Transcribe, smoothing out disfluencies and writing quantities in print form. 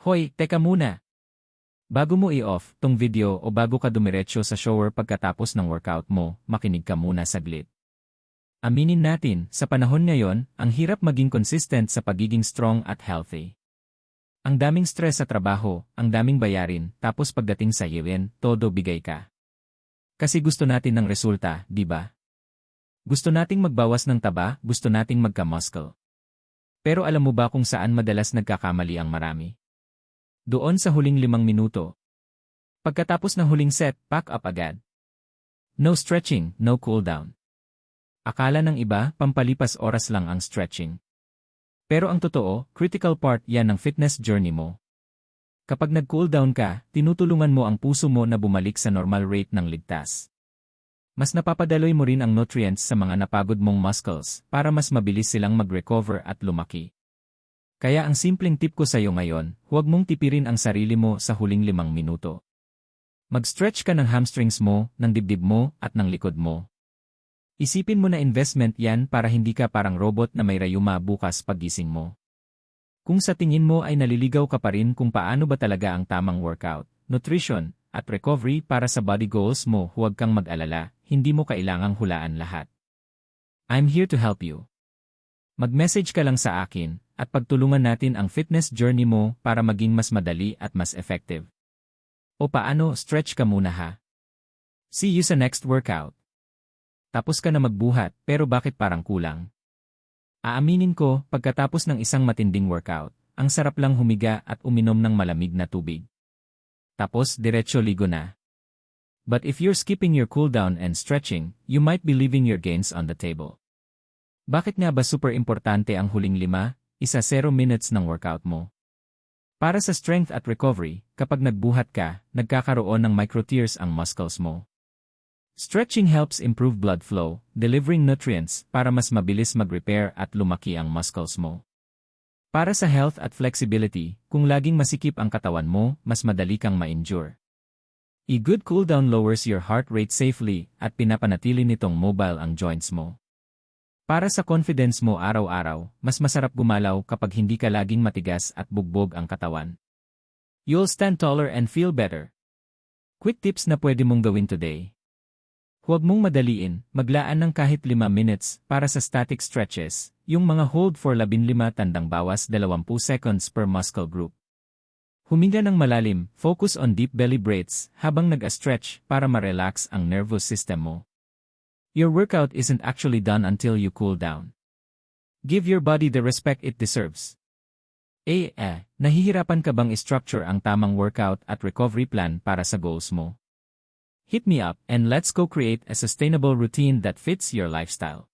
Hoy, teka muna! Bago mo i-off tong video o bago ka dumiretso sa shower pagkatapos ng workout mo, makinig ka muna saglit. Aminin natin, sa panahon ngayon, ang hirap maging consistent sa pagiging strong at healthy. Ang daming stress sa trabaho, ang daming bayarin, tapos pagdating sa year-end, todo bigay ka. Kasi gusto natin ng resulta, di ba? Gusto nating magbawas ng taba, gusto nating magka-muscle. Pero alam mo ba kung saan madalas nagkakamali ang marami? Doon sa huling 5 minuto. Pagkatapos ng huling set, pack up agad. No stretching, no cool down. Akala ng iba, pampalipas oras lang ang stretching. Pero ang totoo, critical part yan ng fitness journey mo. Kapag nag-cool down ka, tinutulungan mo ang puso mo na bumalik sa normal rate ng ligtas. Mas napapadaloy mo rin ang nutrients sa mga napagod mong muscles para mas mabilis silang mag-recover at lumaki. Kaya ang simpleng tip ko sa iyo ngayon, huwag mong tipirin ang sarili mo sa huling 5 minuto. Mag-stretch ka ng hamstrings mo, ng dibdib mo, at ng likod mo. Isipin mo na investment yan para hindi ka parang robot na may rayuma bukas paggising mo. Kung sa tingin mo ay naliligaw ka pa rin kung paano ba talaga ang tamang workout, nutrition, at recovery para sa body goals mo, huwag kang mag-alala, hindi mo kailangang hulaan lahat. I'm here to help you. Mag-message ka lang sa akin, at pagtulungan natin ang fitness journey mo para maging mas madali at mas effective. O paano, stretch ka muna ha. See you sa next workout. Tapos ka na magbuhat, pero bakit parang kulang? Aaminin ko, pagkatapos ng isang matinding workout, ang sarap lang humiga at uminom ng malamig na tubig. Tapos diretso ligo na. But if you're skipping your cool down and stretching, you might be leaving your gains on the table. Bakit nga ba super importante ang huling 0 minutes ng workout mo? Para sa strength at recovery, kapag nagbuhat ka, nagkakaroon ng microtears ang muscles mo. Stretching helps improve blood flow, delivering nutrients para mas mabilis mag-repair at lumaki ang muscles mo. Para sa health at flexibility, kung laging masikip ang katawan mo, mas madali kang ma-injure. A good cool down lowers your heart rate safely at pinapanatili nitong mobile ang joints mo. Para sa confidence mo araw-araw, mas masarap gumalaw kapag hindi ka laging matigas at bugbog ang katawan. You'll stand taller and feel better. Quick tips na pwede mong gawin today. Huwag mong madaliin, maglaan ng kahit 5 minutes para sa static stretches, yung mga hold for 15 tandang bawas 20 seconds per muscle group. Huminga ng malalim, focus on deep belly breaths habang nag-stretch para ma-relax ang nervous system mo. Your workout isn't actually done until you cool down. Give your body the respect it deserves. Nahihirapan ka bang i-structure ang tamang workout at recovery plan para sa goals mo? Hit me up and let's go create a sustainable routine that fits your lifestyle.